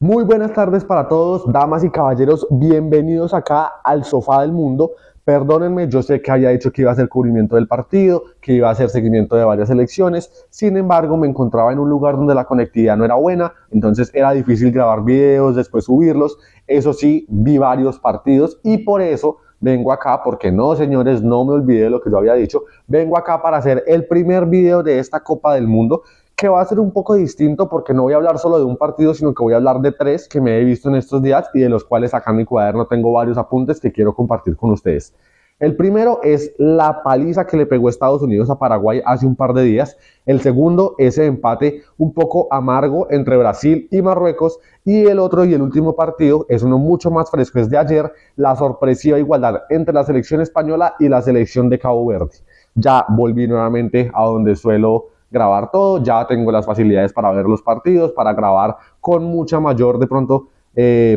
Muy buenas tardes para todos, damas y caballeros, bienvenidos acá al Sofá del Mundo. Perdónenme, yo sé que había dicho que iba a hacer cubrimiento del partido, que iba a hacer seguimiento de varias elecciones, sin embargo me encontraba en un lugar donde la conectividad no era buena, entonces era difícil grabar videos, después subirlos. Eso sí, vi varios partidos y por eso vengo acá, porque no, señores, no me olvidé de lo que yo había dicho, vengo acá para hacer el primer video de esta Copa del Mundo, que va a ser un poco distinto porque no voy a hablar solo de un partido, sino que voy a hablar de tres que me he visto en estos días y de los cuales acá en mi cuaderno tengo varios apuntes que quiero compartir con ustedes. El primero es la paliza que le pegó Estados Unidos a Paraguay hace un par de días. El segundo, ese empate un poco amargo entre Brasil y Marruecos. Y el otro y el último partido es uno mucho más fresco, es de ayer, la sorpresiva igualdad entre la selección española y la selección de Cabo Verde. Ya volví nuevamente a donde suelo grabar todo, ya tengo las facilidades para ver los partidos, para grabar con mucha mayor de pronto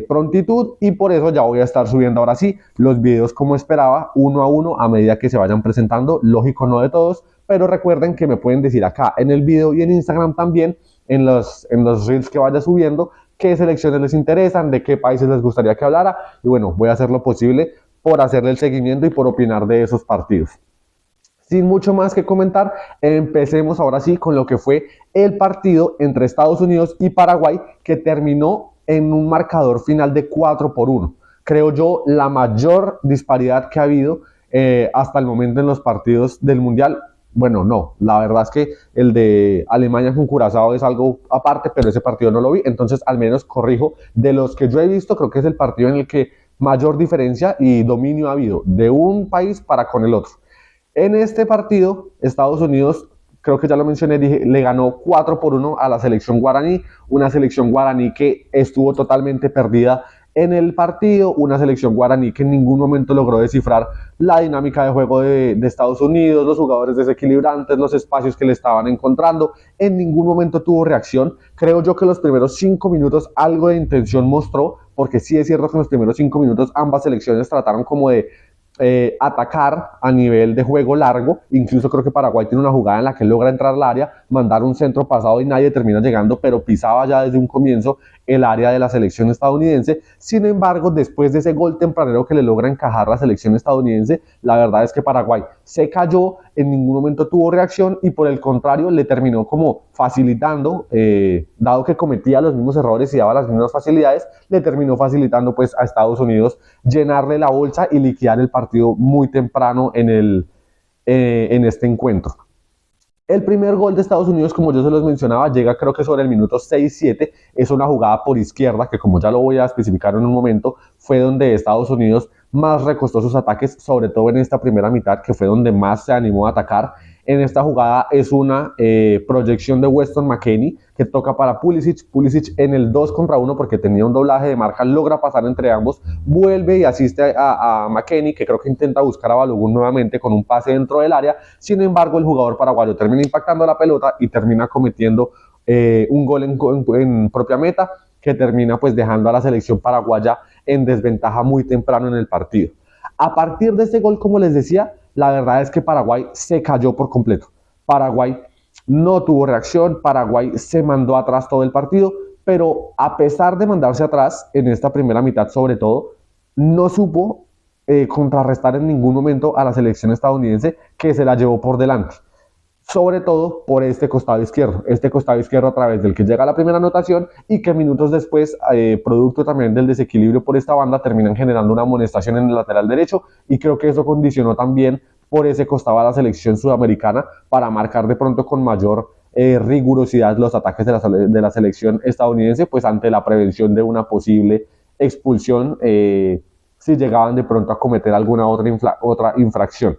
prontitud, y por eso ya voy a estar subiendo ahora sí los videos como esperaba, uno a uno a medida que se vayan presentando, lógico no de todos, pero recuerden que me pueden decir acá en el video y en Instagram también, en los reels que vaya subiendo, qué selecciones les interesan, de qué países les gustaría que hablara, y bueno, voy a hacer lo posible por hacerle el seguimiento y por opinar de esos partidos. Sin mucho más que comentar, empecemos ahora sí con lo que fue el partido entre Estados Unidos y Paraguay, que terminó en un marcador final de 4-1. Creo yo la mayor disparidad que ha habido hasta el momento en los partidos del Mundial. Bueno, no, la verdad es que el de Alemania con Curazao es algo aparte, pero ese partido no lo vi, entonces al menos corrijo, de los que yo he visto, creo que es el partido en el que mayor diferencia y dominio ha habido de un país para con el otro. En este partido, Estados Unidos, creo que ya lo mencioné, dije, le ganó 4-1 a la selección guaraní, una selección guaraní que estuvo totalmente perdida en el partido, una selección guaraní que en ningún momento logró descifrar la dinámica de juego de Estados Unidos, los jugadores desequilibrantes, los espacios que le estaban encontrando, en ningún momento tuvo reacción. Creo yo que los primeros 5 minutos algo de intención mostró, porque sí es cierto que en los primeros 5 minutos ambas selecciones trataron como de atacar a nivel de juego largo. Incluso creo que Paraguay tiene una jugada en la que logra entrar al área, mandar un centro pasado y nadie termina llegando, pero pisaba ya desde un comienzo el área de la selección estadounidense. Sin embargo, después de ese gol tempranero que le logra encajar la selección estadounidense, la verdad es que Paraguay se cayó, en ningún momento tuvo reacción y por el contrario le terminó como facilitando, dado que cometía los mismos errores y daba las mismas facilidades, le terminó facilitando pues a Estados Unidos llenarle la bolsa y liquidar el partido muy temprano en este encuentro. El primer gol de Estados Unidos, como yo se los mencionaba, llega creo que sobre el minuto 6-7, es una jugada por izquierda, que como ya lo voy a especificar en un momento, fue donde Estados Unidos más recostó sus ataques, sobre todo en esta primera mitad, que fue donde más se animó a atacar. En esta jugada es una proyección de Weston McKennie que toca para Pulisic. Pulisic en el 2 contra 1, porque tenía un doblaje de marca, logra pasar entre ambos, vuelve y asiste a McKennie, que creo que intenta buscar a Balogun nuevamente con un pase dentro del área. Sin embargo, el jugador paraguayo termina impactando la pelota y termina cometiendo un gol en propia meta, que termina pues dejando a la selección paraguaya en desventaja muy temprano en el partido. A partir de este gol, como les decía, la verdad es que Paraguay se cayó por completo. Paraguay no tuvo reacción, Paraguay se mandó atrás todo el partido, pero a pesar de mandarse atrás en esta primera mitad sobre todo, no supo contrarrestar en ningún momento a la selección estadounidense, que se la llevó por delante, sobre todo por este costado izquierdo a través del que llega la primera anotación y que minutos después, producto también del desequilibrio por esta banda, terminan generando una amonestación en el lateral derecho, y creo que eso condicionó también por ese costado a la selección sudamericana para marcar de pronto con mayor rigurosidad los ataques de la selección estadounidense, pues ante la prevención de una posible expulsión si llegaban de pronto a cometer alguna otra infracción.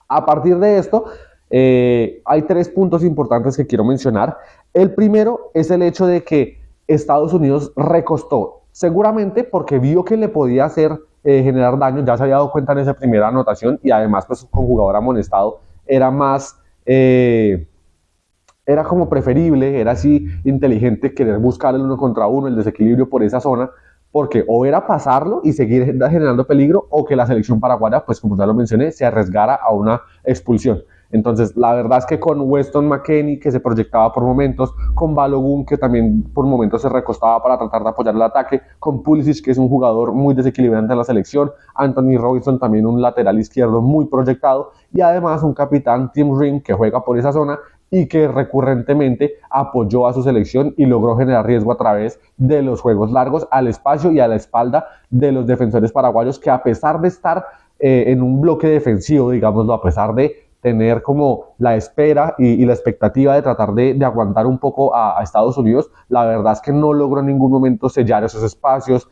A partir de esto, hay 3 puntos importantes que quiero mencionar. El primero es el hecho de que Estados Unidos recostó, seguramente porque vio que le podía hacer generar daño, ya se había dado cuenta en esa primera anotación, y además pues con jugador amonestado era más, era como preferible, era así inteligente querer buscar el 1 contra 1, el desequilibrio por esa zona, porque o era pasarlo y seguir generando peligro, o que la selección paraguaya, pues como ya lo mencioné, se arriesgara a una expulsión. Entonces, la verdad es que con Weston McKennie, que se proyectaba por momentos, con Balogun, que también por momentos se recostaba para tratar de apoyar el ataque, con Pulisic, que es un jugador muy desequilibrante en la selección, Anthony Robinson, también un lateral izquierdo muy proyectado, y además un capitán, Tim Ream, que juega por esa zona y que recurrentemente apoyó a su selección y logró generar riesgo a través de los juegos largos al espacio y a la espalda de los defensores paraguayos, que a pesar de estar en un bloque defensivo, digámoslo, a pesar de tener como la espera y la expectativa de tratar de aguantar un poco a Estados Unidos, la verdad es que no logró en ningún momento sellar esos espacios,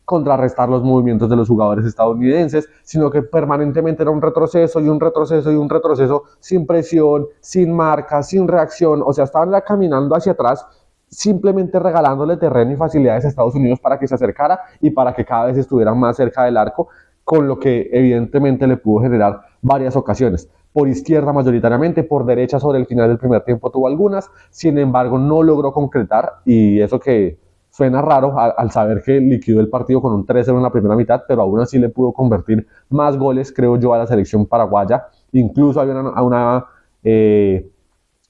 contrarrestar los movimientos de los jugadores estadounidenses, sino que permanentemente era un retroceso y un retroceso y un retroceso sin presión, sin marca, sin reacción. O sea, estaban caminando hacia atrás, simplemente regalándole terreno y facilidades a Estados Unidos para que se acercara y para que cada vez estuvieran más cerca del arco, con lo que evidentemente le pudo generar varias ocasiones. Por izquierda mayoritariamente, por derecha sobre el final del primer tiempo tuvo algunas, sin embargo no logró concretar, y eso que suena raro al saber que liquidó el partido con un 3-0 en la primera mitad, pero aún así le pudo convertir más goles, creo yo, a la selección paraguaya. Incluso hay una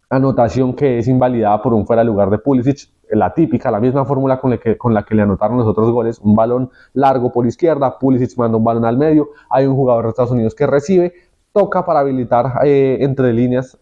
anotación que es invalidada por un fuera de lugar de Pulisic, la típica, la misma fórmula con la que le anotaron los otros goles, un balón largo por izquierda, Pulisic manda un balón al medio, hay un jugador de Estados Unidos que recibe, toca para habilitar entre líneas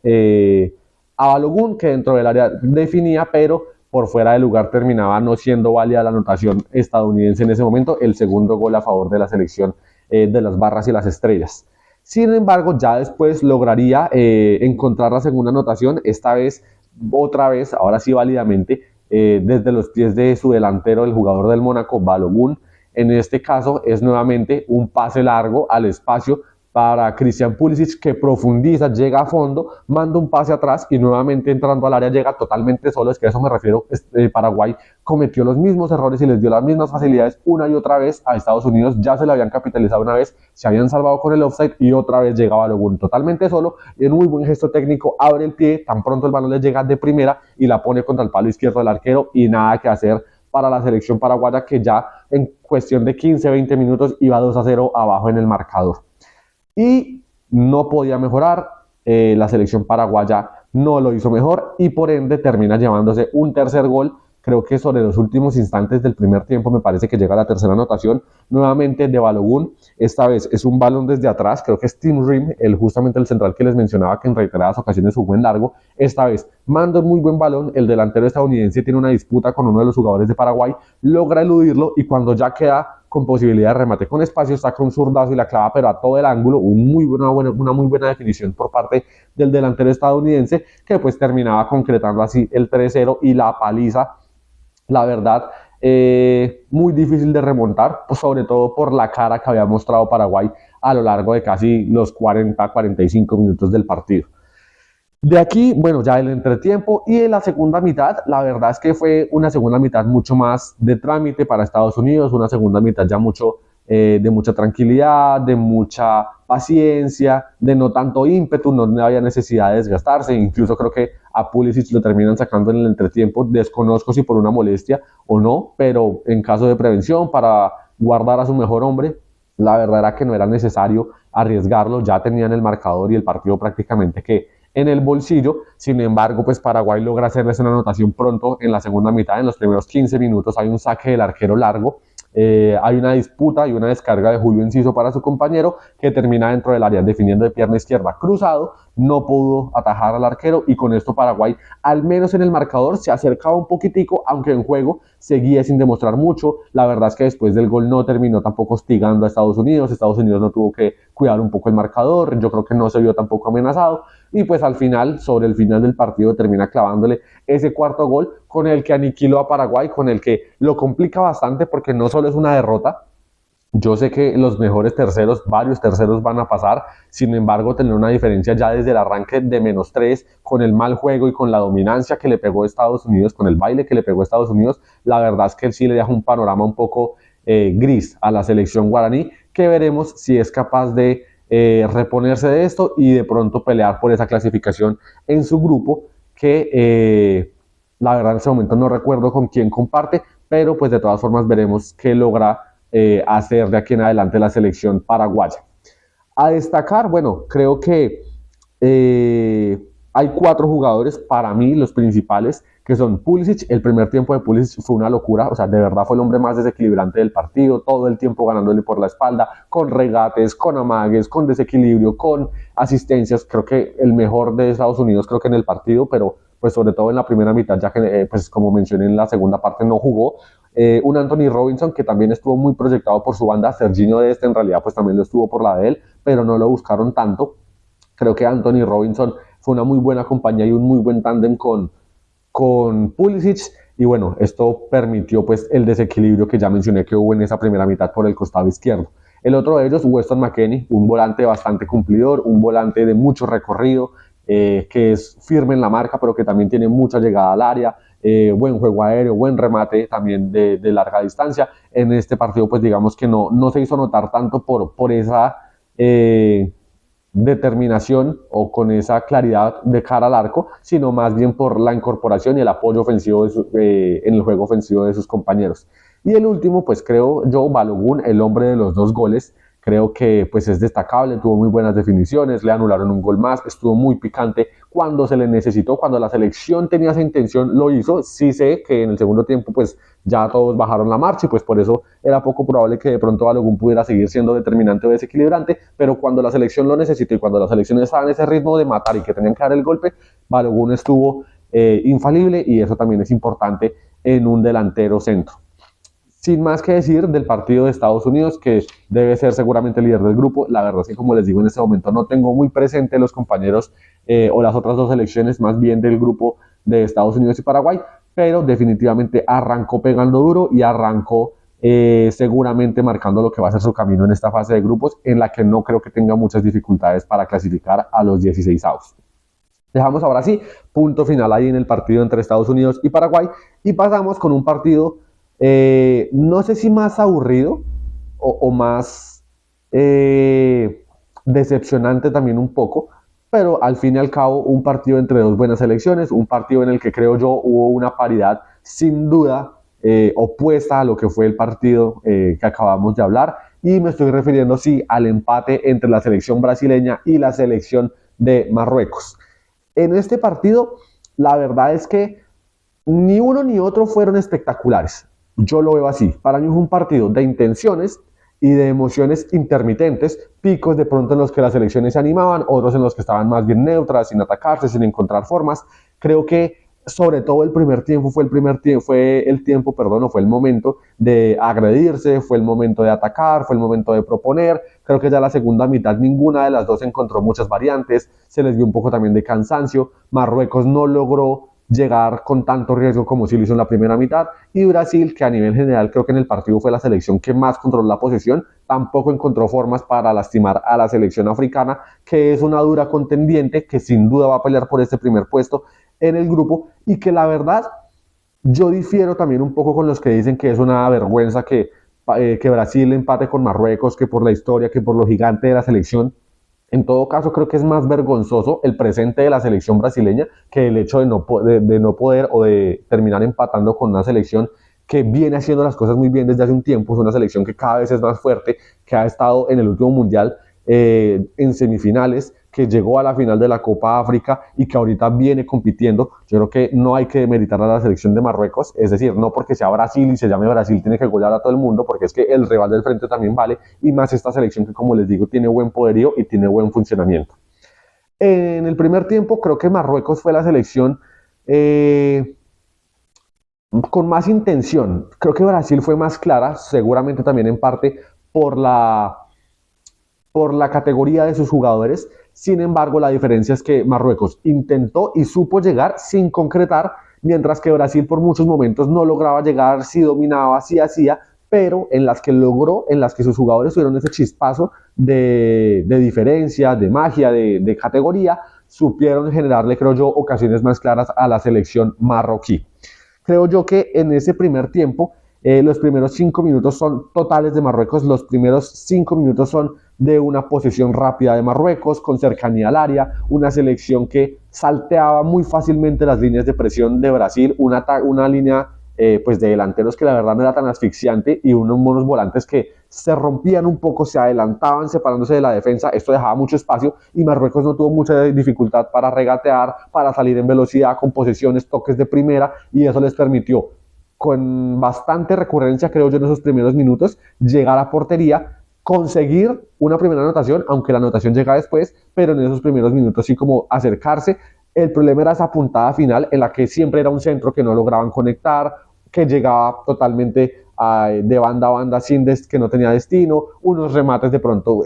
a Balogun, que dentro del área definía, pero por fuera del lugar terminaba no siendo válida la anotación estadounidense en ese momento, el segundo gol a favor de la selección de las barras y las estrellas. Sin embargo, ya después lograría encontrar la segunda anotación, esta vez, otra vez, ahora sí válidamente, desde los pies de su delantero, el jugador del Mónaco, Balogun. En este caso es nuevamente un pase largo al espacio para Christian Pulisic, que profundiza, llega a fondo, manda un pase atrás y nuevamente entrando al área llega totalmente solo. Es que a eso me refiero. Paraguay cometió los mismos errores y les dio las mismas facilidades una y otra vez a Estados Unidos. Ya se le habían capitalizado una vez, se habían salvado con el offside y otra vez llegaba Balogun totalmente solo y en un muy buen gesto técnico abre el pie, tan pronto el balón le llega de primera y la pone contra el palo izquierdo del arquero, y nada que hacer para la selección paraguaya, que ya en cuestión de 15-20 minutos iba 2-0 abajo en el marcador. Y no podía mejorar, la selección paraguaya no lo hizo mejor y por ende termina llevándose un tercer gol. Creo que sobre los últimos instantes del primer tiempo me parece que llega la tercera anotación, nuevamente de Balogun. Esta vez es un balón desde atrás, creo que es Tim Ream, justamente el central que les mencionaba, que en reiteradas ocasiones jugó en largo. Esta vez manda un muy buen balón, el delantero estadounidense tiene una disputa con uno de los jugadores de Paraguay, logra eludirlo y cuando ya queda con posibilidad de remate con espacio, saca un zurdazo y la clava, pero a todo el ángulo, una muy buena definición por parte del delantero estadounidense, que pues terminaba concretando así el 3-0 y la paliza, la verdad, muy difícil de remontar, pues sobre todo por la cara que había mostrado Paraguay a lo largo de casi los 40-45 minutos del partido. De aquí, bueno, ya el entretiempo y en la segunda mitad, la verdad es que fue una segunda mitad mucho más de trámite para Estados Unidos, una segunda mitad ya de mucha tranquilidad, de mucha paciencia, de no tanto ímpetu, no había necesidad de desgastarse. Incluso creo que a Pulisic lo terminan sacando en el entretiempo, desconozco si por una molestia o no, pero en caso de prevención, para guardar a su mejor hombre, la verdad era que no era necesario arriesgarlo, ya tenían el marcador y el partido prácticamente que en el bolsillo. Sin embargo, pues Paraguay logra hacerles una anotación pronto en la segunda mitad. En los primeros 15 minutos hay un saque del arquero largo, hay una disputa y una descarga de Julio Enciso para su compañero, que termina dentro del área definiendo de pierna izquierda cruzado, no pudo atajar al arquero y con esto Paraguay, al menos en el marcador, se acercaba un poquitico, aunque en juego seguía sin demostrar mucho. La verdad es que después del gol no terminó tampoco hostigando a Estados Unidos no tuvo que cuidar un poco el marcador, yo creo que no se vio tampoco amenazado y pues al final, sobre el final del partido, termina clavándole ese cuarto gol con el que aniquiló a Paraguay, con el que lo complica bastante porque no solo es una derrota. Yo sé que los mejores terceros, varios terceros van a pasar, sin embargo tener una diferencia ya desde el arranque de -3, con el mal juego y con la dominancia que le pegó Estados Unidos, con el baile que le pegó Estados Unidos, la verdad es que él sí le deja un panorama un poco gris a la selección guaraní, que veremos si es capaz de reponerse de esto y de pronto pelear por esa clasificación en su grupo, que la verdad en ese momento no recuerdo con quién comparte, pero pues de todas formas veremos qué logra hacer de aquí en adelante la selección paraguaya. A destacar, bueno, creo que Hay 4 jugadores, para mí, los principales, que son Pulisic. El primer tiempo de Pulisic fue una locura, o sea, de verdad fue el hombre más desequilibrante del partido, todo el tiempo ganándole por la espalda, con regates, con amagues, con desequilibrio, con asistencias. Creo que el mejor de Estados Unidos, creo que en el partido, pero pues sobre todo en la primera mitad, ya que pues como mencioné en la segunda parte no jugó. Un Anthony Robinson que también estuvo muy proyectado por su banda. Serginho Dest en realidad pues también lo estuvo por la de él, pero no lo buscaron tanto. Creo que Anthony Robinson fue una muy buena compañía y un muy buen tándem con Pulisic, y bueno, esto permitió pues el desequilibrio que ya mencioné que hubo en esa primera mitad por el costado izquierdo. El otro de ellos, Weston McKennie, un volante bastante cumplidor, un volante de mucho recorrido, que es firme en la marca, pero que también tiene mucha llegada al área, buen juego aéreo, buen remate también de larga distancia. En este partido, pues digamos que no se hizo notar tanto por esa determinación o con esa claridad de cara al arco, sino más bien por la incorporación y el apoyo ofensivo en el juego ofensivo de sus compañeros. Y el último, pues creo yo, Balogun, el hombre de los 2 goles. Creo que pues es destacable, tuvo muy buenas definiciones, le anularon un gol más, estuvo muy picante cuando se le necesitó, cuando la selección tenía esa intención, lo hizo. Sí sé que en el segundo tiempo pues ya todos bajaron la marcha y pues por eso era poco probable que de pronto Balogun pudiera seguir siendo determinante o desequilibrante, pero cuando la selección lo necesitó y cuando la selección estaba en ese ritmo de matar y que tenían que dar el golpe, Balogun estuvo infalible, y eso también es importante en un delantero centro. Sin más que decir del partido de Estados Unidos, que debe ser seguramente el líder del grupo. La verdad es que, como les digo, en este momento no tengo muy presente los compañeros o las otras 2 selecciones, más bien del grupo de Estados Unidos y Paraguay, pero definitivamente arrancó pegando duro y arrancó seguramente marcando lo que va a ser su camino en esta fase de grupos, en la que no creo que tenga muchas dificultades para clasificar a los 16avos. Dejamos ahora sí punto final ahí en el partido entre Estados Unidos y Paraguay, y pasamos con un partido no sé si más aburrido o más decepcionante también un poco, pero al fin y al cabo un partido entre 2 buenas selecciones, un partido en el que creo yo hubo una paridad sin duda opuesta a lo que fue el partido que acabamos de hablar, y me estoy refiriendo sí al empate entre la selección brasileña y la selección de Marruecos. En este partido, la verdad es que ni uno ni otro fueron espectaculares. Yo lo veo así. Para mí fue un partido de intenciones y de emociones intermitentes, picos de pronto en los que las selecciones se animaban, otros en los que estaban más bien neutras, sin atacarse, sin encontrar formas. Creo que sobre todo el primer tiempo fue el momento de agredirse, fue el momento de atacar, fue el momento de proponer. Creo que ya la segunda mitad ninguna de las dos encontró muchas variantes, se les vio un poco también de cansancio. Marruecos no logró llegar con tanto riesgo como si lo hizo en la primera mitad, y Brasil, que a nivel general creo que en el partido fue la selección que más controló la posesión, tampoco encontró formas para lastimar a la selección africana, que es una dura contendiente, que sin duda va a pelear por este primer puesto en el grupo, y que la verdad yo difiero también un poco con los que dicen que es una vergüenza que Brasil empate con Marruecos, que por la historia, que por lo gigante de la selección. En todo caso, creo que es más vergonzoso el presente de la selección brasileña que el hecho de no poder o de terminar empatando con una selección que viene haciendo las cosas muy bien desde hace un tiempo. Es una selección que cada vez es más fuerte, que ha estado en el último mundial en semifinales, que llegó a la final de la Copa África y que ahorita viene compitiendo. Yo creo que no hay que demeritar a la selección de Marruecos, es decir, no porque sea Brasil y se llame Brasil tiene que golear a todo el mundo, porque es que el rival del frente también vale, y más esta selección que, como les digo, tiene buen poderío y tiene buen funcionamiento. En el primer tiempo creo que Marruecos fue la selección con más intención. Creo que Brasil fue más clara, seguramente también en parte por la categoría de sus jugadores. Sin embargo, la diferencia es que Marruecos intentó y supo llegar sin concretar, mientras que Brasil por muchos momentos no lograba llegar, sí dominaba, sí hacía, pero en las que logró, en las que sus jugadores tuvieron ese chispazo de diferencia, de magia, de categoría, supieron generarle, creo yo, ocasiones más claras a la selección marroquí. Creo yo que en ese primer tiempo, los primeros 5 minutos son totales de Marruecos, los primeros 5 minutos son de una posesión rápida de Marruecos, con cercanía al área, una selección que salteaba muy fácilmente las líneas de presión de Brasil, una línea pues de delanteros que la verdad no era tan asfixiante, y unos volantes que se rompían un poco, se adelantaban separándose de la defensa, esto dejaba mucho espacio y Marruecos no tuvo mucha dificultad para regatear, para salir en velocidad con posesiones, toques de primera, y eso les permitió con bastante recurrencia, creo yo, en esos primeros minutos, llegar a portería, conseguir una primera anotación, aunque la anotación llega después, pero en esos primeros minutos sí como acercarse. El problema era esa puntada final en la que siempre era un centro que no lograban conectar, que llegaba totalmente de banda a banda sin que no tenía destino, unos remates de pronto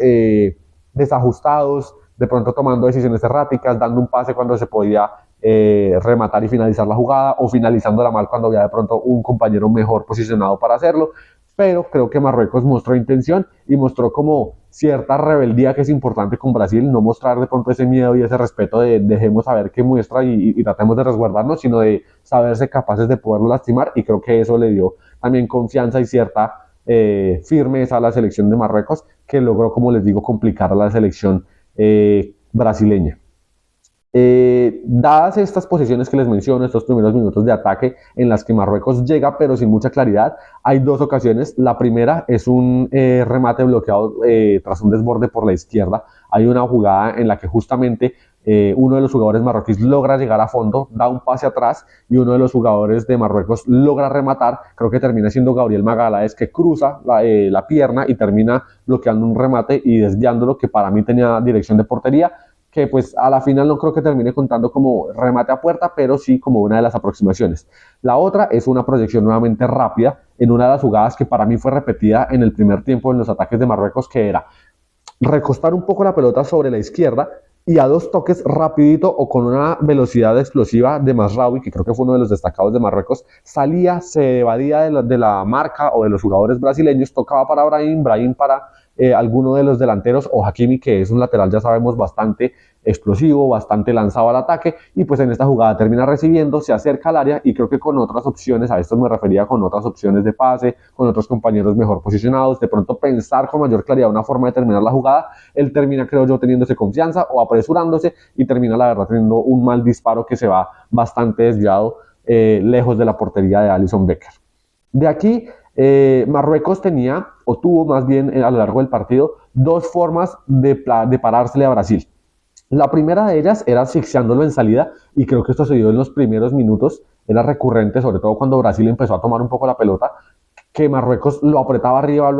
desajustados, de pronto tomando decisiones erráticas, dando un pase cuando se podía rematar y finalizar la jugada, o finalizándola mal cuando había de pronto un compañero mejor posicionado para hacerlo. Pero creo que Marruecos mostró intención y mostró como cierta rebeldía que es importante con Brasil, no mostrar de pronto ese miedo y ese respeto de dejemos saber qué muestra y tratemos de resguardarnos, sino de saberse capaces de poderlo lastimar, y creo que eso le dio también confianza y cierta firmeza a la selección de Marruecos, que logró, como les digo, complicar a la selección brasileña. Dadas estas posiciones que les menciono, estos primeros minutos de ataque en las que Marruecos llega pero sin mucha claridad, hay dos ocasiones. La primera es un remate bloqueado tras un desborde por la izquierda. Hay una jugada en la que justamente uno de los jugadores marroquíes logra llegar a fondo, da un pase atrás y uno de los jugadores de Marruecos logra rematar. Creo que termina siendo Gabriel Magaláes, que cruza la pierna y termina bloqueando un remate y desviándolo, que para mí tenía dirección de portería, que pues a la final no creo que termine contando como remate a puerta, pero sí como una de las aproximaciones. La otra es una proyección nuevamente rápida en una de las jugadas que para mí fue repetida en el primer tiempo en los ataques de Marruecos, que era recostar un poco la pelota sobre la izquierda y a dos toques rapidito o con una velocidad explosiva de Mazraoui, que creo que fue uno de los destacados de Marruecos, salía, se evadía de la marca o de los jugadores brasileños, tocaba para Brahim para alguno de los delanteros, o Hakimi, que es un lateral, ya sabemos, bastante explosivo, bastante lanzado al ataque, y pues en esta jugada termina recibiendo, se acerca al área y creo que con otras opciones, a esto me refería, con otras opciones de pase, con otros compañeros mejor posicionados, de pronto pensar con mayor claridad una forma de terminar la jugada, él termina, creo yo, teniéndose confianza o apresurándose y termina la verdad teniendo un mal disparo que se va bastante desviado lejos de la portería de Alisson Becker. De aquí Marruecos tenía, o tuvo más bien a lo largo del partido, dos formas de parársele a Brasil. La primera de ellas era asfixiándolo en salida, y creo que esto se dio en los primeros minutos, era recurrente, sobre todo cuando Brasil empezó a tomar un poco la pelota, que Marruecos lo apretaba arriba,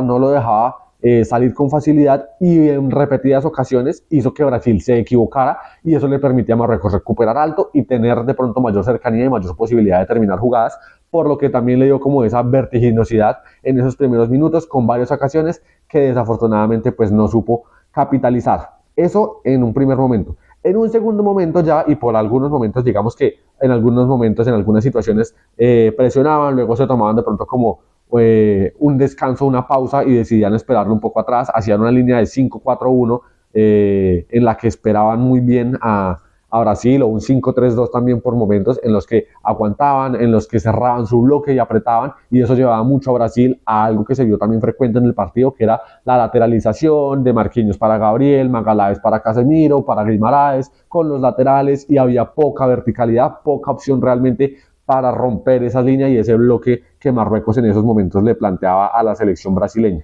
no lo dejaba salir con facilidad, y en repetidas ocasiones hizo que Brasil se equivocara, y eso le permitía a Marruecos recuperar alto y tener de pronto mayor cercanía y mayor posibilidad de terminar jugadas, por lo que también le dio como esa vertiginosidad en esos primeros minutos, con varias ocasiones que desafortunadamente pues no supo capitalizar. Eso en un primer momento. En un segundo momento ya, y por algunos momentos, digamos que en algunos momentos, en algunas situaciones, presionaban, luego se tomaban de pronto como un descanso, una pausa, y decidían esperarlo un poco atrás, hacían una línea de 5-4-1 en la que esperaban muy bien a Brasil, o un 5-3-2 también por momentos, en los que aguantaban, en los que cerraban su bloque y apretaban, y eso llevaba mucho a Brasil a algo que se vio también frecuente en el partido, que era la lateralización de Marquinhos para Gabriel, Magaláes para Casemiro, para Guimaraes, con los laterales, y había poca verticalidad, poca opción realmente para romper esa línea y ese bloque que Marruecos en esos momentos le planteaba a la selección brasileña.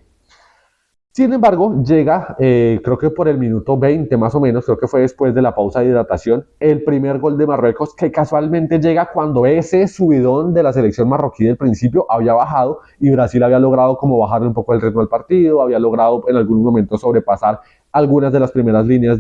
Sin embargo, llega, creo que por el minuto 20 más o menos, creo que fue después de la pausa de hidratación, el primer gol de Marruecos, que casualmente llega cuando ese subidón de la selección marroquí del principio había bajado y Brasil había logrado como bajarle un poco el ritmo al partido, había logrado en algunos momentos sobrepasar algunas de las primeras líneas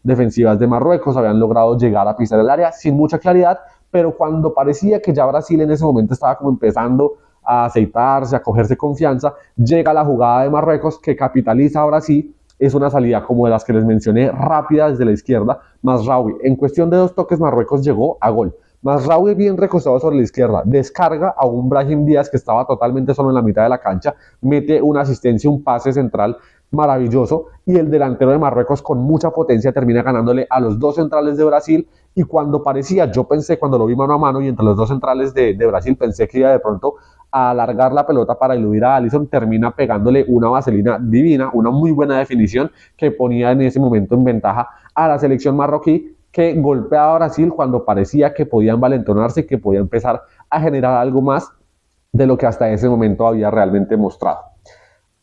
defensivas de Marruecos, habían logrado llegar a pisar el área sin mucha claridad, pero cuando parecía que ya Brasil en ese momento estaba como empezando a aceitarse, a cogerse confianza, llega la jugada de Marruecos que capitaliza a Brasil. Es una salida como de las que les mencioné, rápida desde la izquierda. Mazraoui, en cuestión de dos toques, Marruecos llegó a gol. Mazraoui, bien recostado sobre la izquierda, descarga a un Brahim Díaz que estaba totalmente solo en la mitad de la cancha, mete una asistencia, un pase central maravilloso, y el delantero de Marruecos con mucha potencia termina ganándole a los dos centrales de Brasil. Y cuando parecía, yo pensé, cuando lo vi mano a mano y entre los dos centrales de Brasil, pensé que iba de pronto a alargar la pelota para eludir a Alisson, termina pegándole una vaselina divina, una muy buena definición que ponía en ese momento en ventaja a la selección marroquí, que golpeaba a Brasil cuando parecía que podían valentonarse y que podía empezar a generar algo más de lo que hasta ese momento había realmente mostrado.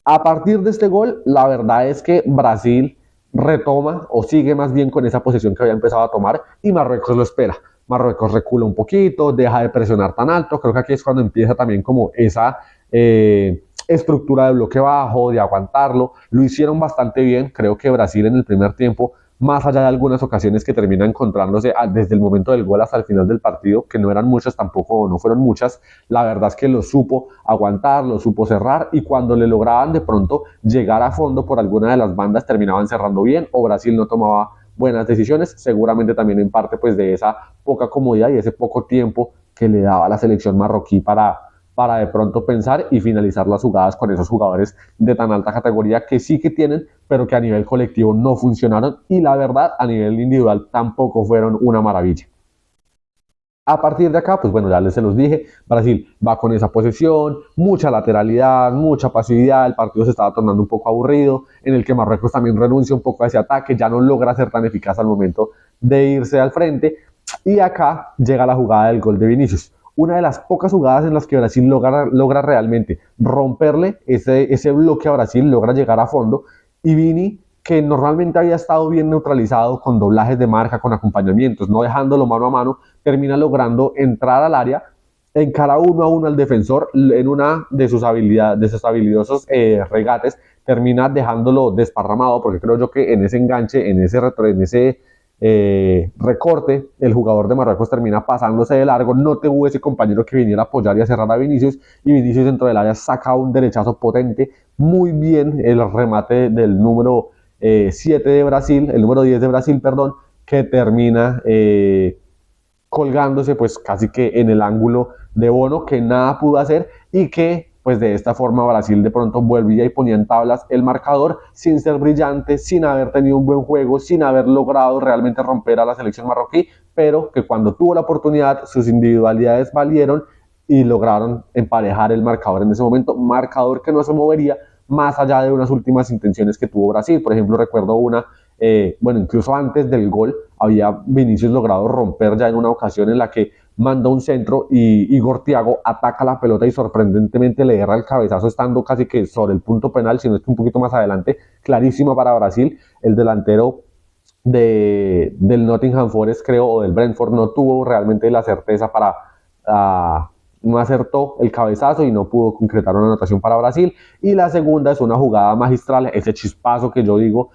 A partir de este gol, la verdad es que Brasil retoma o sigue más bien con esa posición que había empezado a tomar y Marruecos lo espera. Marruecos recula un poquito, deja de presionar tan alto. Creo que aquí es cuando empieza también como esa estructura de bloque bajo, de aguantarlo. Lo hicieron bastante bien. Creo que Brasil en el primer tiempo, más allá de algunas ocasiones que termina encontrándose desde el momento del gol hasta el final del partido, que no eran muchas tampoco, no fueron muchas, la verdad es que lo supo aguantar, lo supo cerrar y cuando le lograban de pronto llegar a fondo por alguna de las bandas terminaban cerrando bien o Brasil no tomaba buenas decisiones, seguramente también en parte pues de esa poca comodidad y ese poco tiempo que le daba la selección marroquí para de pronto pensar y finalizar las jugadas con esos jugadores de tan alta categoría que sí que tienen, pero que a nivel colectivo no funcionaron y la verdad a nivel individual tampoco fueron una maravilla. A partir de acá, pues bueno, ya les se los dije, Brasil va con esa posesión, mucha lateralidad, mucha pasividad, el partido se estaba tornando un poco aburrido, en el que Marruecos también renuncia un poco a ese ataque, ya no logra ser tan eficaz al momento de irse al frente, y acá llega la jugada del gol de Vinicius, una de las pocas jugadas en las que Brasil logra realmente romperle ese bloque a Brasil, logra llegar a fondo, y Vini que normalmente había estado bien neutralizado con doblajes de marca, con acompañamientos, no dejándolo mano a mano, termina logrando entrar al área, encara uno a uno al defensor en una de sus habilidades, de sus habilidosos regates, termina dejándolo desparramado, porque creo yo que en ese enganche, en ese recorte, el jugador de Marruecos termina pasándose de largo, no tuvo ese compañero que viniera a apoyar y a cerrar a Vinicius, y Vinicius dentro del área saca un derechazo potente, muy bien el remate del número 7 de Brasil, el número 10 de Brasil, perdón, que termina colgándose pues casi que en el ángulo de Bono, que nada pudo hacer y que pues de esta forma Brasil de pronto volvía y ponía en tablas el marcador sin ser brillante, sin haber tenido un buen juego, sin haber logrado realmente romper a la selección marroquí, pero que cuando tuvo la oportunidad sus individualidades valieron y lograron emparejar el marcador en ese momento, marcador que no se movería más allá de unas últimas intenciones que tuvo Brasil. Por ejemplo, recuerdo una, bueno, incluso antes del gol, había Vinicius logrado romper ya en una ocasión en la que manda un centro y Igor Thiago ataca la pelota y sorprendentemente le erra el cabezazo estando casi que sobre el punto penal, sino es que un poquito más adelante, clarísima para Brasil, el delantero del Nottingham Forest creo, o del Brentford, no tuvo realmente la certeza para... no acertó el cabezazo y no pudo concretar una anotación para Brasil. Y la segunda es una jugada magistral, ese chispazo que yo digo,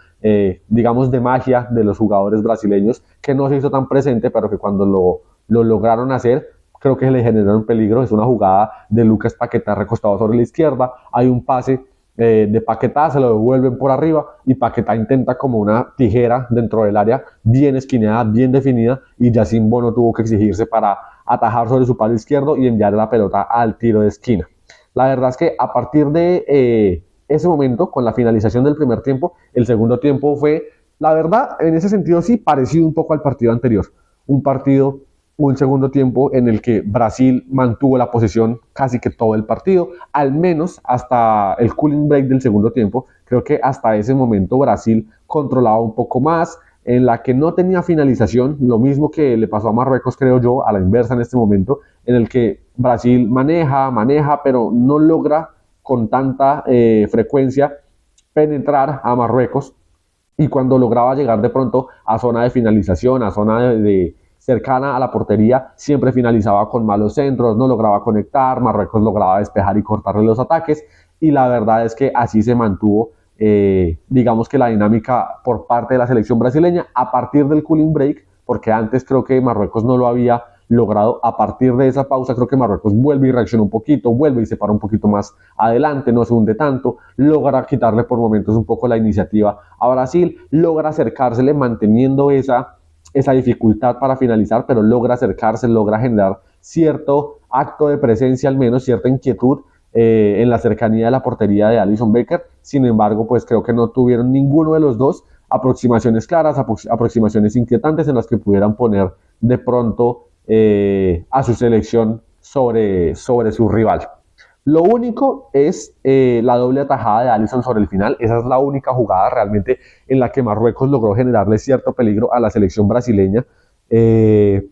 digamos de magia de los jugadores brasileños, que no se hizo tan presente, pero que cuando lo lograron hacer, creo que le generaron peligro. Es una jugada de Lucas Paquetá recostado sobre la izquierda, hay un pase de Paquetá, se lo devuelven por arriba y Paquetá intenta como una tijera dentro del área, bien esquineada, bien definida, y Yacine Bono tuvo que exigirse para atajar sobre su palo izquierdo y enviar la pelota al tiro de esquina. La verdad es que a partir de ese momento, con la finalización del primer tiempo, el segundo tiempo fue, la verdad, en ese sentido sí, parecido un poco al partido anterior. Un segundo tiempo en el que Brasil mantuvo la posesión casi que todo el partido, al menos hasta el cooling break del segundo tiempo. Creo que hasta ese momento Brasil controlaba un poco más, en la que no tenía finalización, lo mismo que le pasó a Marruecos, creo yo, a la inversa en este momento, en el que Brasil maneja, pero no logra con tanta frecuencia penetrar a Marruecos, y cuando lograba llegar de pronto a zona de finalización, a zona de cercana a la portería, siempre finalizaba con malos centros, no lograba conectar, Marruecos lograba despejar y cortarle los ataques, y la verdad es que así se mantuvo digamos que la dinámica por parte de la selección brasileña a partir del cooling break, porque antes creo que Marruecos no lo había logrado. A partir de esa pausa creo que Marruecos vuelve y reacciona un poquito, vuelve y se para un poquito más adelante, no se hunde tanto, logra quitarle por momentos un poco la iniciativa a Brasil, logra acercársele manteniendo esa dificultad para finalizar, pero logra acercarse, logra generar cierto acto de presencia, al menos cierta inquietud en la cercanía de la portería de Alisson Becker. Sin embargo, pues creo que no tuvieron ninguno de los dos aproximaciones claras, aproximaciones inquietantes en las que pudieran poner de pronto a su selección sobre su rival. Lo único es la doble atajada de Alisson sobre el final. Esa es la única jugada realmente en la que Marruecos logró generarle cierto peligro a la selección brasileña, que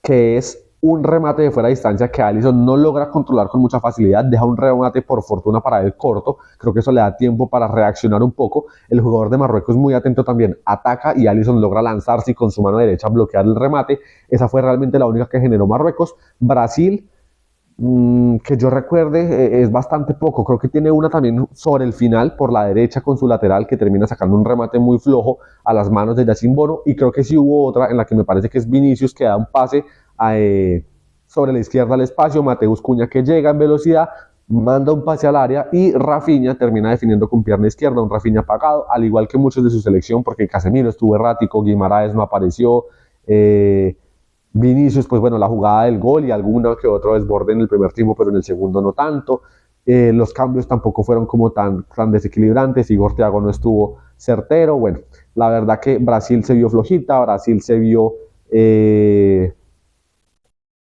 es un remate de fuera de distancia que Alisson no logra controlar con mucha facilidad, deja un remate por fortuna para él corto, creo que eso le da tiempo para reaccionar un poco, el jugador de Marruecos muy atento también, ataca y Alisson logra lanzarse y con su mano derecha bloquear el remate, esa fue realmente la única que generó Marruecos. Brasil, que yo recuerde, es bastante poco. Creo que tiene una también sobre el final, por la derecha con su lateral, que termina sacando un remate muy flojo a las manos de Yacine Bono. Y creo que sí hubo otra en la que me parece que es Vinicius, que da un pase sobre la izquierda al espacio. Mateus Cunha, que llega en velocidad, manda un pase al área y Rafinha termina definiendo con pierna izquierda, un Rafinha apagado, al igual que muchos de su selección, porque Casemiro estuvo errático, Guimaraes no apareció. Vinicius, pues bueno, la jugada del gol y alguno que otro desborde en el primer tiempo, pero en el segundo no tanto. Los cambios tampoco fueron como tan desequilibrantes. Igor Thiago no estuvo certero. Bueno, la verdad que Brasil se vio flojita, Brasil se vio,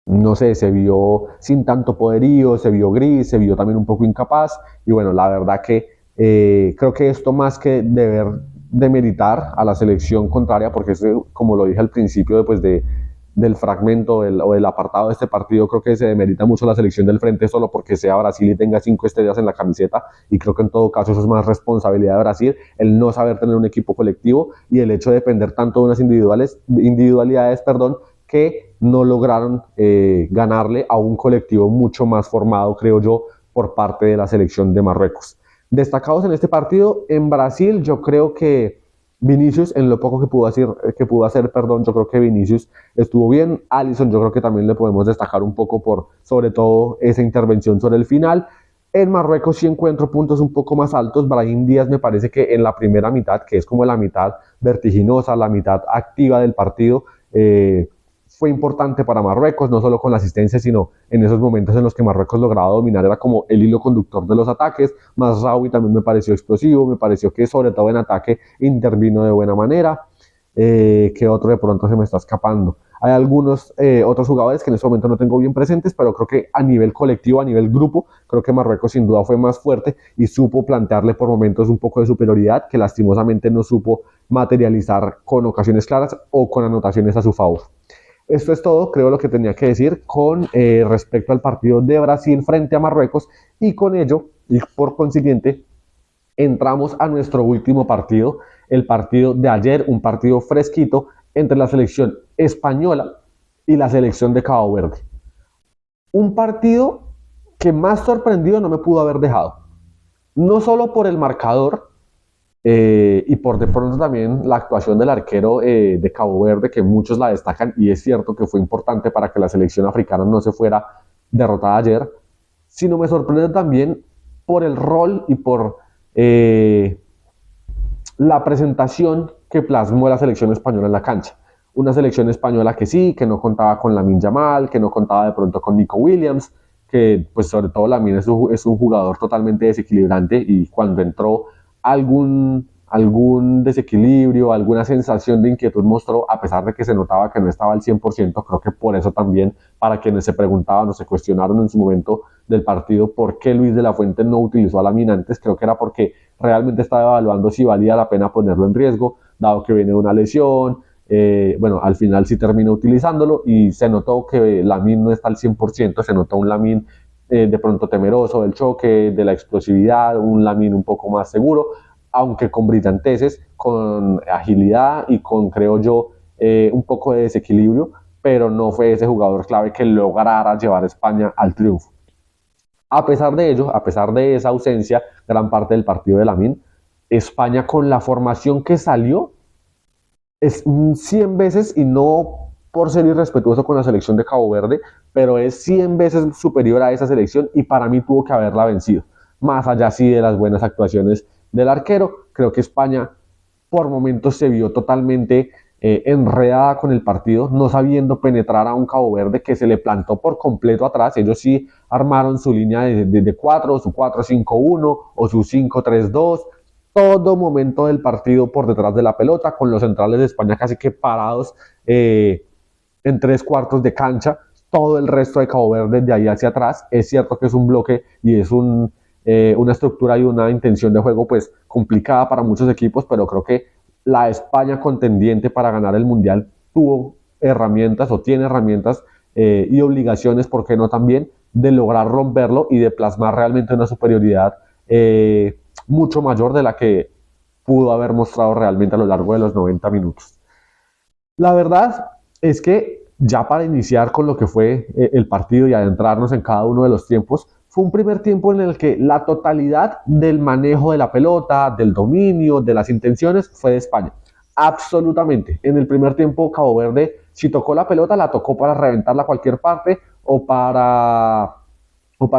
no sé, se vio sin tanto poderío, se vio gris, se vio también un poco incapaz. Y bueno, la verdad que creo que esto más que deber demeritar a la selección contraria, porque es, como lo dije al principio, después del fragmento o del apartado de este partido, creo que se demerita mucho la selección del frente solo porque sea Brasil y tenga 5 estrellas en la camiseta, y creo que en todo caso eso es más responsabilidad de Brasil, el no saber tener un equipo colectivo y el hecho de depender tanto de unas individualidades, que no lograron ganarle a un colectivo mucho más formado, creo yo, por parte de la selección de Marruecos. Destacados en este partido, en Brasil, yo creo que Vinicius, en lo poco que pudo hacer, perdón, yo creo que Vinicius estuvo bien. Alisson, yo creo que también le podemos destacar un poco por, sobre todo, esa intervención sobre el final. En Marruecos sí encuentro puntos un poco más altos. Brahim Díaz me parece que en la primera mitad, que es como la mitad vertiginosa, la mitad activa del partido, fue importante para Marruecos, no solo con la asistencia, sino en esos momentos en los que Marruecos lograba dominar, era como el hilo conductor de los ataques. Mazraoui también me pareció explosivo, me pareció que sobre todo en ataque intervino de buena manera. Que otro de pronto se me está escapando. Hay algunos otros jugadores que en este momento no tengo bien presentes, pero creo que a nivel colectivo, a nivel grupo, creo que Marruecos sin duda fue más fuerte y supo plantearle por momentos un poco de superioridad que lastimosamente no supo materializar con ocasiones claras o con anotaciones a su favor. Esto es todo, creo, lo que tenía que decir con respecto al partido de Brasil frente a Marruecos, y con ello, y por consiguiente, entramos a nuestro último partido, el partido de ayer, un partido fresquito entre la selección española y la selección de Cabo Verde. Un partido que más sorprendido no me pudo haber dejado, no solo por el marcador, y por de pronto también la actuación del arquero de Cabo Verde, que muchos la destacan, y es cierto que fue importante para que la selección africana no se fuera derrotada ayer, sino me sorprende también por el rol y por la presentación que plasmó la selección española en la cancha. Una selección española que sí, que no contaba con Lamine Yamal, que no contaba de pronto con Nico Williams, que pues sobre todo Lamine es un jugador totalmente desequilibrante, y cuando entró algún desequilibrio, alguna sensación de inquietud mostró, a pesar de que se notaba que no estaba al 100%. Creo que por eso también, para quienes se preguntaban o se cuestionaron en su momento del partido por qué Luis de la Fuente no utilizó a Lamine antes, creo que era porque realmente estaba evaluando si valía la pena ponerlo en riesgo, dado que viene de una lesión. Bueno, al final sí terminó utilizándolo y se notó que Lamine no está al 100%, se notó un Lamine de pronto temeroso del choque, de la explosividad, un Lamine un poco más seguro, aunque con brillanteces, con agilidad y con, creo yo, un poco de desequilibrio, pero no fue ese jugador clave que lograra llevar a España al triunfo. A pesar de ello, a pesar de esa ausencia, gran parte del partido de Lamine, España con la formación que salió es 100 veces, y no por ser irrespetuoso con la selección de Cabo Verde, pero es 100 veces superior a esa selección, y para mí tuvo que haberla vencido. Más allá sí de las buenas actuaciones del arquero, creo que España por momentos se vio totalmente enredada con el partido, no sabiendo penetrar a un Cabo Verde que se le plantó por completo atrás. Ellos sí armaron su línea de 4, su 4-5-1 o su 5-3-2, todo momento del partido por detrás de la pelota, con los centrales de España casi que parados en 3 cuartos de cancha, todo el resto de Cabo Verde de ahí hacia atrás. Es cierto que es un bloque y es una estructura y una intención de juego pues complicada para muchos equipos, pero creo que la España contendiente para ganar el Mundial tuvo herramientas o tiene herramientas y obligaciones, ¿por qué no también?, de lograr romperlo y de plasmar realmente una superioridad mucho mayor de la que pudo haber mostrado realmente a lo largo de los 90 minutos. La verdad es que ya para iniciar con lo que fue el partido y adentrarnos en cada uno de los tiempos, fue un primer tiempo en el que la totalidad del manejo de la pelota, del dominio, de las intenciones, fue de España. Absolutamente. En el primer tiempo, Cabo Verde, si tocó la pelota, la tocó para reventarla a cualquier parte o para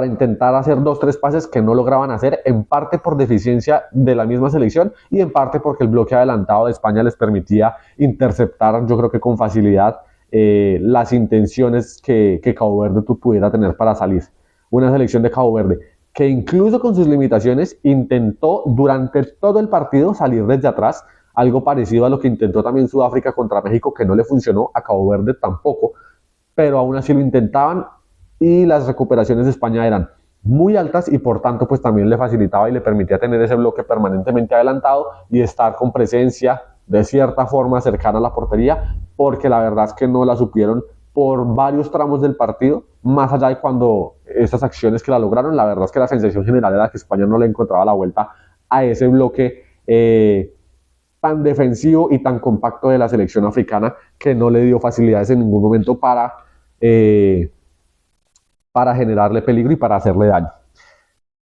intentar hacer dos, tres pases que no lograban hacer, en parte por deficiencia de la misma selección y en parte porque el bloque adelantado de España les permitía interceptar, yo creo que con facilidad, las intenciones que Cabo Verde pudiera tener para salir. Una selección de Cabo Verde que incluso con sus limitaciones intentó durante todo el partido salir desde atrás, algo parecido a lo que intentó también Sudáfrica contra México, que no le funcionó, a Cabo Verde tampoco, pero aún así lo intentaban y las recuperaciones de España eran muy altas y por tanto pues también le facilitaba y le permitía tener ese bloque permanentemente adelantado y estar con presencia de cierta forma cercana a la portería, porque la verdad es que no la supieron por varios tramos del partido, más allá de cuando esas acciones que la lograron, la verdad es que la sensación general era que España no le encontraba la vuelta a ese bloque tan defensivo y tan compacto de la selección africana, que no le dio facilidades en ningún momento para generarle peligro y para hacerle daño.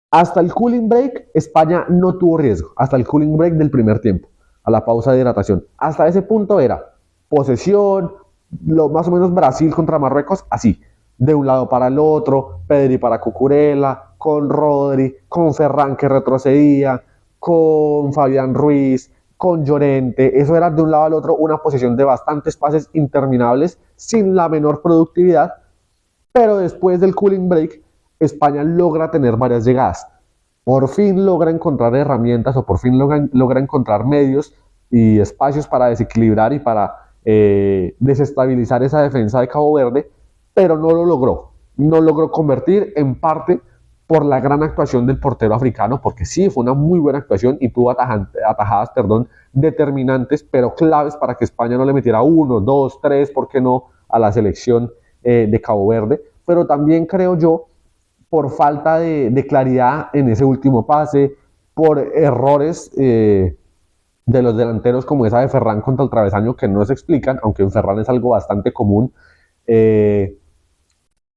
Hasta el cooling break, España no tuvo riesgo, hasta el cooling break del primer tiempo, a la pausa de hidratación. Hasta ese punto era posesión, más o menos Brasil contra Marruecos, así, de un lado para el otro, Pedri para Cucurella, con Rodri, con Ferran que retrocedía, con Fabián Ruiz, con Llorente, eso era de un lado al otro una posesión de bastantes pases interminables, sin la menor productividad, pero después del cooling break, España logra tener varias llegadas. Por fin logra encontrar herramientas o por fin logra encontrar medios y espacios para desequilibrar y para desestabilizar esa defensa de Cabo Verde, pero no lo logró. No logró convertir, en parte por la gran actuación del portero africano, porque sí, fue una muy buena actuación y tuvo atajadas determinantes, pero claves para que España no le metiera uno, dos, tres, ¿por qué no?, a la selección de Cabo Verde, pero también creo yo por falta de claridad en ese último pase, por errores de los delanteros como esa de Ferran contra el travesaño que no se explican, aunque en Ferran es algo bastante común,